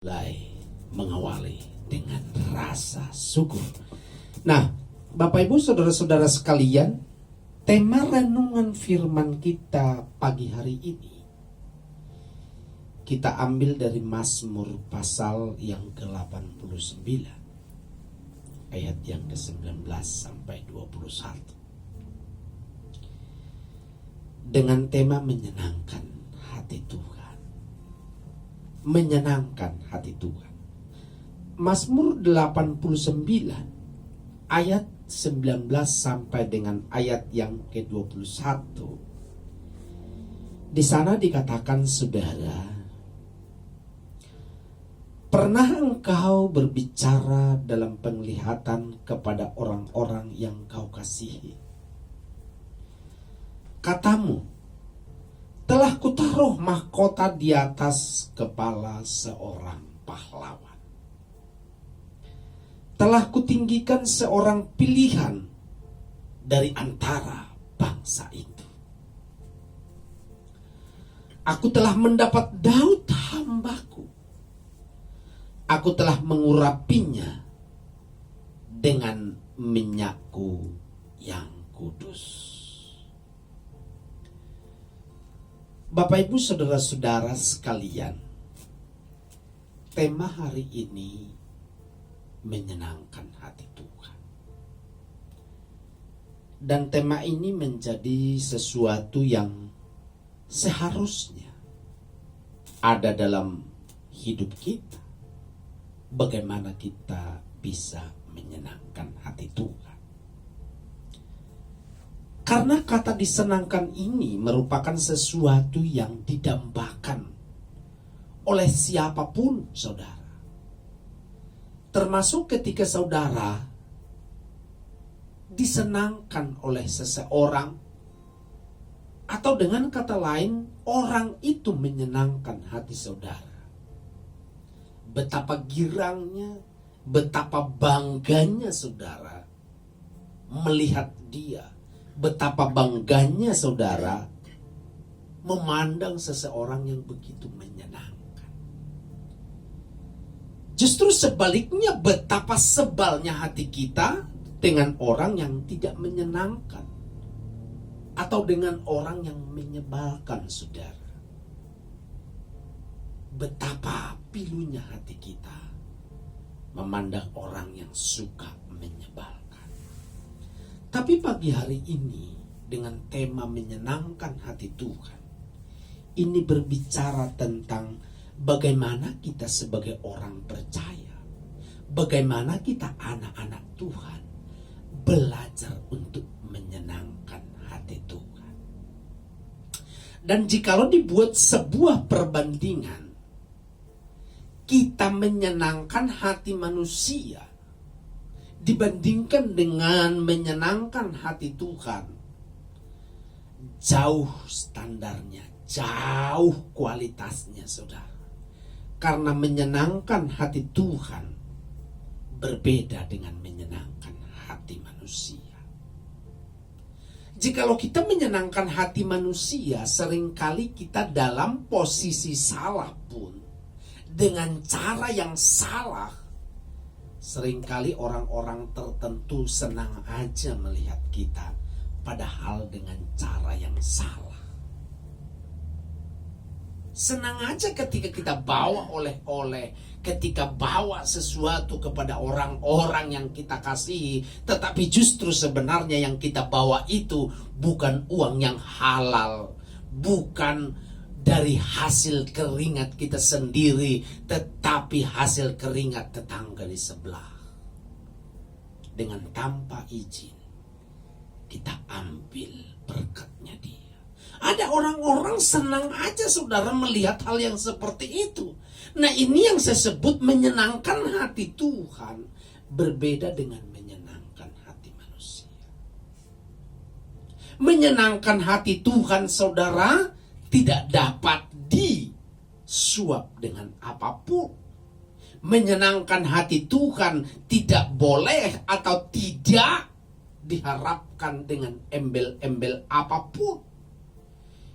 mulai mengawali dengan rasa syukur. Nah, Bapak Ibu Saudara-saudara sekalian, tema renungan firman kita pagi hari ini kita ambil dari Mazmur pasal yang ke-89 ayat yang ke-19 sampai 21 dengan tema menyenangkan hati Tuhan. Menyenangkan hati Tuhan. Mazmur 89 ayat 19 sampai dengan ayat yang ke-21. Di sana dikatakan, saudara, pernah engkau berbicara dalam penglihatan kepada orang-orang yang kau kasihi. Katamu, telah kutaruh mahkota di atas kepala seorang pahlawan. Telah kutinggikan seorang pilihan dari antara bangsa itu. Aku telah mendapat Daud hambaku. Aku telah mengurapinya dengan minyakku yang kudus. Bapak Ibu Saudara-saudara sekalian, tema hari ini menyenangkan hati Tuhan. Dan tema ini menjadi sesuatu yang seharusnya ada dalam hidup kita. Bagaimana kita bisa menyenangkan hati Tuhan. Karena kata disenangkan ini merupakan sesuatu yang didambakan oleh siapapun, saudara. Termasuk ketika saudara disenangkan oleh seseorang, atau dengan kata lain, orang itu menyenangkan hati saudara. Betapa girangnya, betapa bangganya saudara melihat dia. Betapa bangganya saudara memandang seseorang yang begitu menyenangkan. Justru sebaliknya, betapa sebalnya hati kita dengan orang yang tidak menyenangkan atau dengan orang yang menyebalkan, saudara. Betapa pilunya hati kita memandang orang yang suka menyebalkan. Tapi pagi hari ini dengan tema menyenangkan hati Tuhan, ini berbicara tentang bagaimana kita sebagai orang percaya, bagaimana kita anak-anak Tuhan belajar untuk menyenangkan hati Tuhan. Dan jikalau dibuat sebuah perbandingan, kita menyenangkan hati manusia dibandingkan dengan menyenangkan hati Tuhan, jauh standarnya, jauh kualitasnya, saudara. Karena menyenangkan hati Tuhan berbeda dengan menyenangkan hati manusia. Jikalau kita menyenangkan hati manusia, seringkali kita dalam posisi salah pun, dengan cara yang salah, seringkali orang-orang tertentu senang aja melihat kita, padahal dengan cara yang salah. Senang aja ketika kita bawa oleh-oleh, ketika bawa sesuatu kepada orang-orang yang kita kasihi, tetapi justru sebenarnya yang kita bawa itu bukan uang yang halal, bukan dari hasil keringat kita sendiri, tetapi hasil keringat tetangga di sebelah. Dengan tanpa izin, kita ambil berkatnya dia. Ada orang-orang senang aja, saudara, melihat hal yang seperti itu. Nah, ini yang saya sebut menyenangkan hati Tuhan, berbeda dengan menyenangkan hati manusia. Menyenangkan hati Tuhan, saudara, tidak dapat disuap dengan apapun. Menyenangkan hati Tuhan tidak boleh atau tidak diharapkan dengan embel-embel apapun.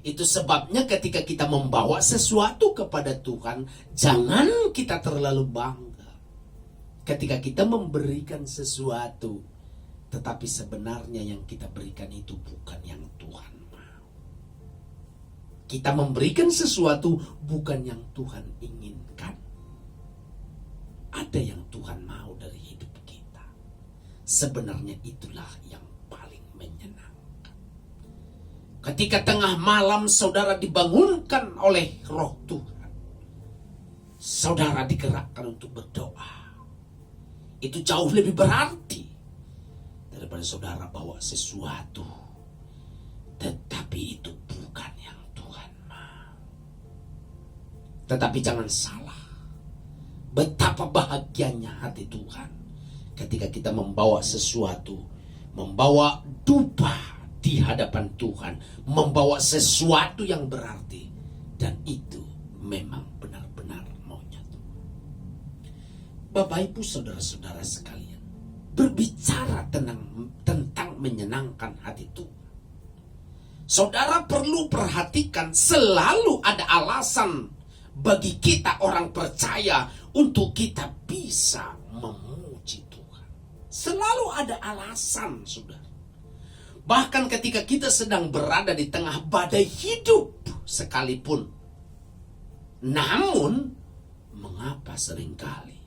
Itu sebabnya ketika kita membawa sesuatu kepada Tuhan, jangan kita terlalu bangga. Ketika kita memberikan sesuatu, tetapi sebenarnya yang kita berikan itu bukan yang Tuhan mau. Kita memberikan sesuatu bukan yang Tuhan inginkan. Ada yang Tuhan mau dari hidup kita. Sebenarnya itulah yang paling menyenangkan. Ketika tengah malam saudara dibangunkan oleh Roh Tuhan, saudara digerakkan untuk berdoa. Itu jauh lebih berarti daripada saudara bawa sesuatu, tetapi itu bukan yang Tuhan mau. Tetapi jangan salah, betapa bahagianya hati Tuhan ketika kita membawa sesuatu, membawa dupa di hadapan Tuhan, membawa sesuatu yang berarti, dan itu memang benar-benar maunya Tuhan. Bapak Ibu saudara-saudara sekalian, berbicara tentang menyenangkan hati Tuhan, saudara perlu perhatikan selalu ada alasan bagi kita orang percaya untuk kita bisa memuji Tuhan. Selalu ada alasan, saudara. Bahkan ketika kita sedang berada di tengah badai hidup sekalipun. Namun, mengapa seringkali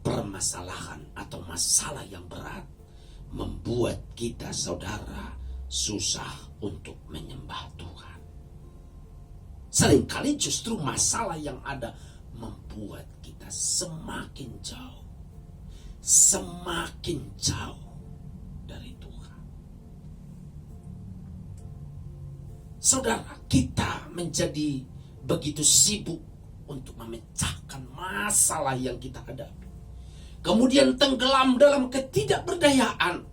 permasalahan atau masalah yang berat membuat kita, saudara, susah untuk menyembah Tuhan? Seringkali justru masalah yang ada membuat kita semakin jauh dari Tuhan. Saudara, kita menjadi begitu sibuk untuk memecahkan masalah yang kita hadapi. Kemudian tenggelam dalam ketidakberdayaan,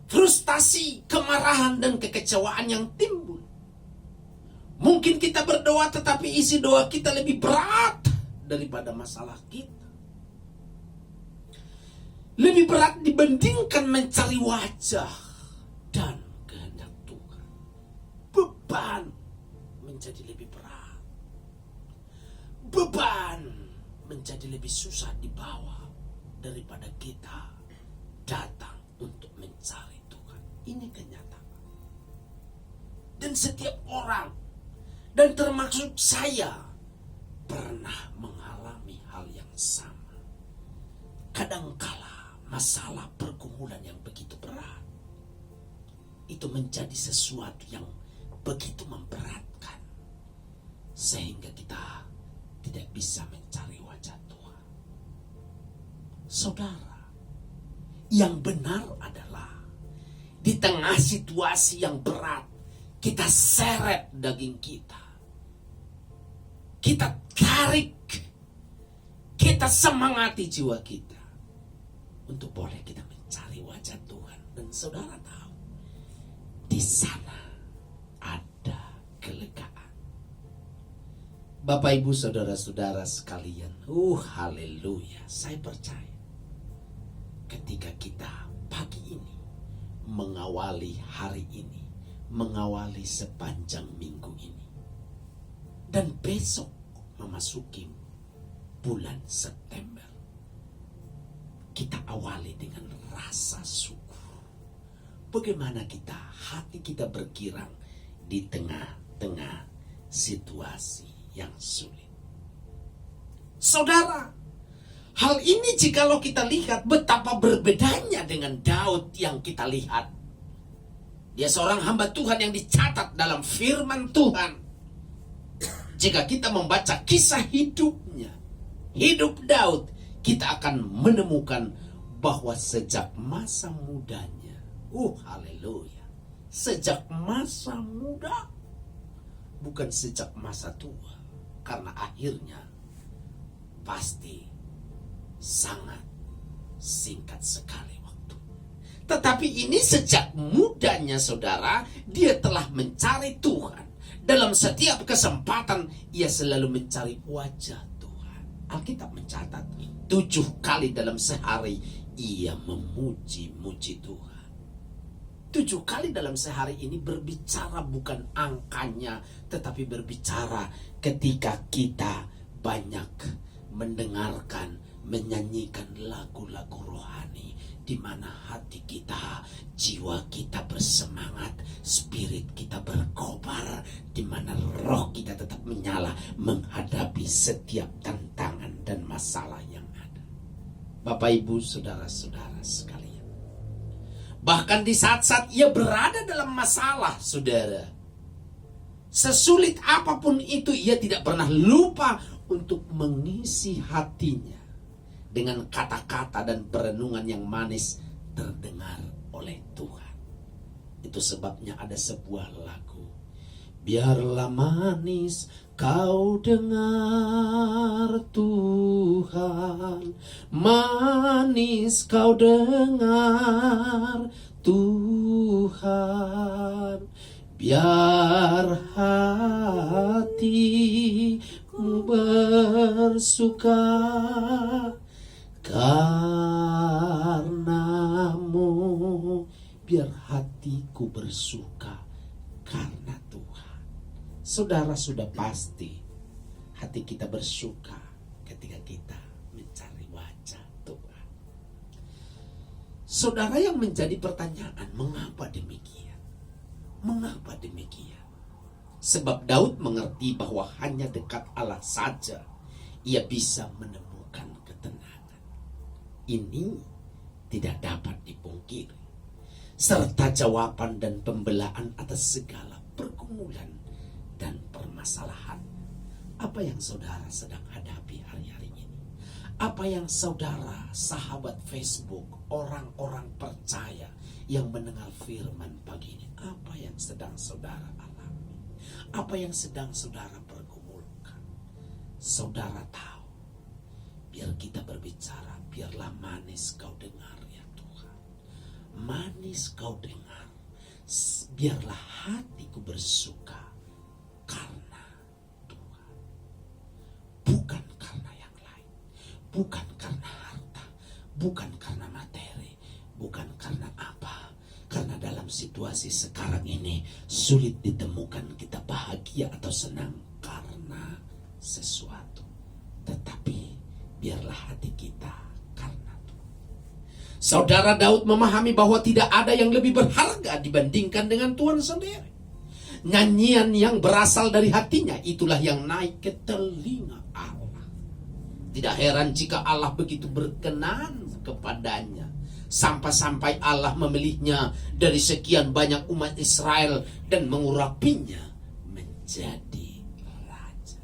frustasi, kemarahan, dan kekecewaan yang timbul. Mungkin kita berdoa tetapi isi doa kita lebih berat daripada masalah kita. Lebih berat dibandingkan mencari wajah dan kehendak Tuhan. Beban menjadi lebih berat. Beban menjadi lebih susah dibawa daripada kita datang untuk mencari Tuhan. Ini kenyataan. Dan setiap orang, dan termasuk saya, pernah mengalami hal yang sama. Kadangkala masalah pergumulan yang begitu berat itu menjadi sesuatu yang begitu memberatkan, sehingga kita tidak bisa mencari wajah Tuhan. Saudara, yang benar adalah di tengah situasi yang berat, kita seret daging kita. Kita tarik, kita semangati jiwa kita untuk boleh kita mencari wajah Tuhan. Dan saudara tahu, di sana ada kelegaan. Bapak Ibu saudara-saudara sekalian, haleluya, saya percaya ketika kita pagi ini mengawali hari ini, mengawali sepanjang minggu ini, dan besok memasuki bulan September, kita awali dengan rasa syukur. Bagaimana hati kita berkirang di tengah-tengah situasi yang sulit. Saudara, hal ini jikalau kita lihat betapa berbedanya dengan Daud yang kita lihat. Dia seorang hamba Tuhan yang dicatat dalam firman Tuhan. Jika kita membaca kisah hidupnya, hidup Daud, kita akan menemukan bahwa sejak masa mudanya, haleluya, sejak masa muda, bukan sejak masa tua, karena akhirnya pasti sangat singkat sekali waktu. Tetapi ini sejak mudanya, saudara, dia telah mencari Tuhan. Dalam setiap kesempatan ia selalu mencari wajah Tuhan. Alkitab mencatat 7 kali dalam sehari ia memuji-muji Tuhan. 7 kali dalam sehari ini berbicara bukan angkanya, tetapi berbicara ketika kita banyak mendengarkan, menyanyikan lagu-lagu rohani, di mana hati kita, jiwa kita bersemangat, spirit kita berkobar, di mana roh kita tetap menyala menghadapi setiap tantangan dan masalah yang ada. Bapak, Ibu, saudara-saudara sekalian, bahkan di saat-saat ia berada dalam masalah, saudara, sesulit apapun itu, ia tidak pernah lupa untuk mengisi hatinya dengan kata-kata dan perenungan yang manis terdengar oleh Tuhan. Itu sebabnya ada sebuah lagu, biarlah manis kau dengar Tuhan, manis kau dengar Tuhan, biar hatimu bersuka karenamu, biar hatiku bersuka karena Tuhan. Saudara, sudah pasti hati kita bersuka ketika kita mencari wajah Tuhan. Saudara, yang menjadi pertanyaan, mengapa demikian? Mengapa demikian? Sebab Daud mengerti bahwa hanya dekat Allah saja ia bisa menemukan ketenangan. Ini tidak dapat dipungkiri, serta jawaban dan pembelaan atas segala pergumulan dan permasalahan. Apa yang saudara sedang hadapi hari-hari ini? Apa yang saudara, sahabat Facebook, orang-orang percaya yang mendengar firman pagi ini, apa yang sedang saudara alami? Apa yang sedang saudara pergumulkan? Saudara tahu, biar kita berbicara, biarlah manis kau dengar ya Tuhan. Manis kau dengar, biarlah hatiku bersuka karena Tuhan. Bukan karena yang lain, bukan karena harta, bukan karena materi, bukan karena apa. Karena dalam situasi sekarang ini sulit ditemukan kita bahagia atau senang karena sesuatu. Tetapi biarlah hati kita karena Tuhan. Saudara, Daud memahami bahwa tidak ada yang lebih berharga dibandingkan dengan Tuhan sendiri. Nyanyian yang berasal dari hatinya itulah yang naik ke telinga Allah. Tidak heran jika Allah begitu berkenan kepadanya, sampai-sampai Allah memilihnya dari sekian banyak umat Israel dan mengurapinya menjadi raja.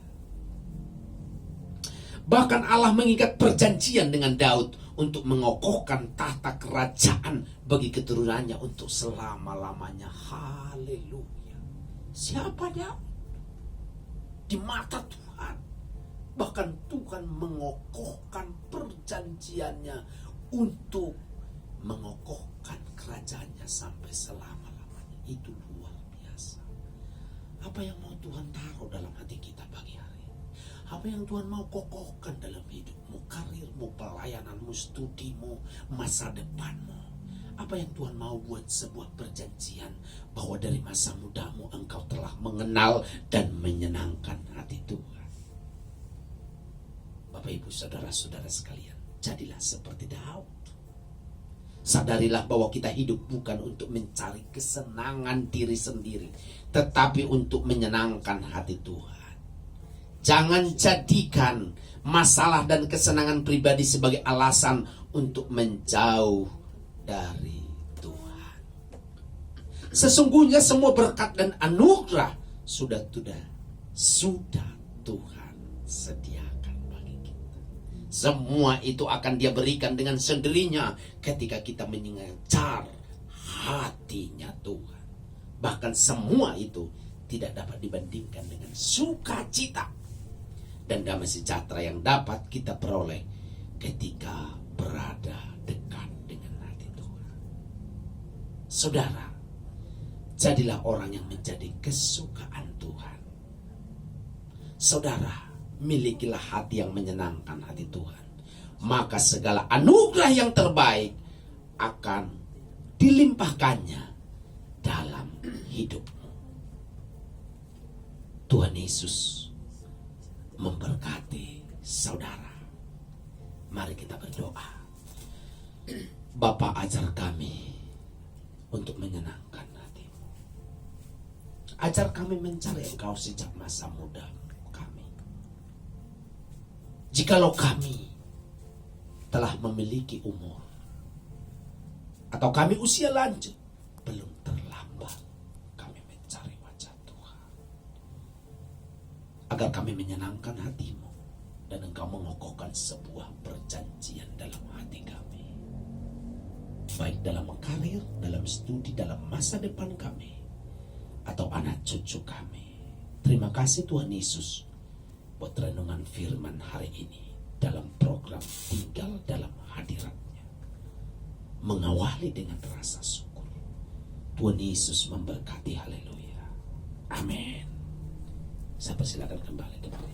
Bahkan Allah mengikat perjanjian dengan Daud untuk mengokohkan tahta kerajaan bagi keturunannya untuk selama-lamanya. Haleluya. Siapa Daud? Di mata Tuhan. Bahkan Tuhan mengokohkan perjanjiannya untuk mengokohkan kerajaannya sampai selama-lamanya. Itu luar biasa. Apa yang mau Tuhan taruh dalam hati kita pagi hari ini? Apa yang Tuhan mau kokohkan dalam hidupmu, karirmu, pelayananmu, studimu, masa depanmu? Apa yang Tuhan mau buat sebuah perjanjian bahwa dari masa mudamu engkau telah mengenal dan menyenangkan hati Tuhan. Bapak, Ibu, saudara-saudara sekalian, jadilah seperti Daud. Sadarilah bahwa kita hidup bukan untuk mencari kesenangan diri sendiri, tetapi untuk menyenangkan hati Tuhan. Jangan jadikan masalah dan kesenangan pribadi sebagai alasan untuk menjauh dari Tuhan. Sesungguhnya semua berkat dan anugerah sudah Tuhan sediakan bagi kita. Semua itu akan Dia berikan dengan sendirinya ketika kita mengincar hatinya Tuhan. Bahkan semua itu tidak dapat dibandingkan dengan sukacita dan damai sejahtera yang dapat kita peroleh ketika berada dekat dengan hati Tuhan. Saudara, jadilah orang yang menjadi kesukaan Tuhan. Saudara, milikilah hati yang menyenangkan hati Tuhan. Maka segala anugerah yang terbaik akan dilimpahkannya dalam hidupmu. Tuhan Yesus memberkati saudara. Mari kita berdoa. Bapa, ajar kami untuk menyenangkan hatimu. Ajar kami mencari Engkau sejak masa muda kami. Jikalau kami telah memiliki umur atau kami usia lanjut, belum terlambat kami mencari wajah Tuhan, agar kami menyenangkan hatimu dan Engkau mengokohkan sebuah perjanjian dalam hati kami, baik dalam karir, dalam studi, dalam masa depan kami, atau anak cucu kami. Terima kasih Tuhan Yesus buat renungan firman hari ini dalam program Tinggal Dalam Hadirat-Nya. Mengawali dengan rasa syukur. Tuhan Yesus memberkati, haleluya. Amin. Saya persilakan kembali kepada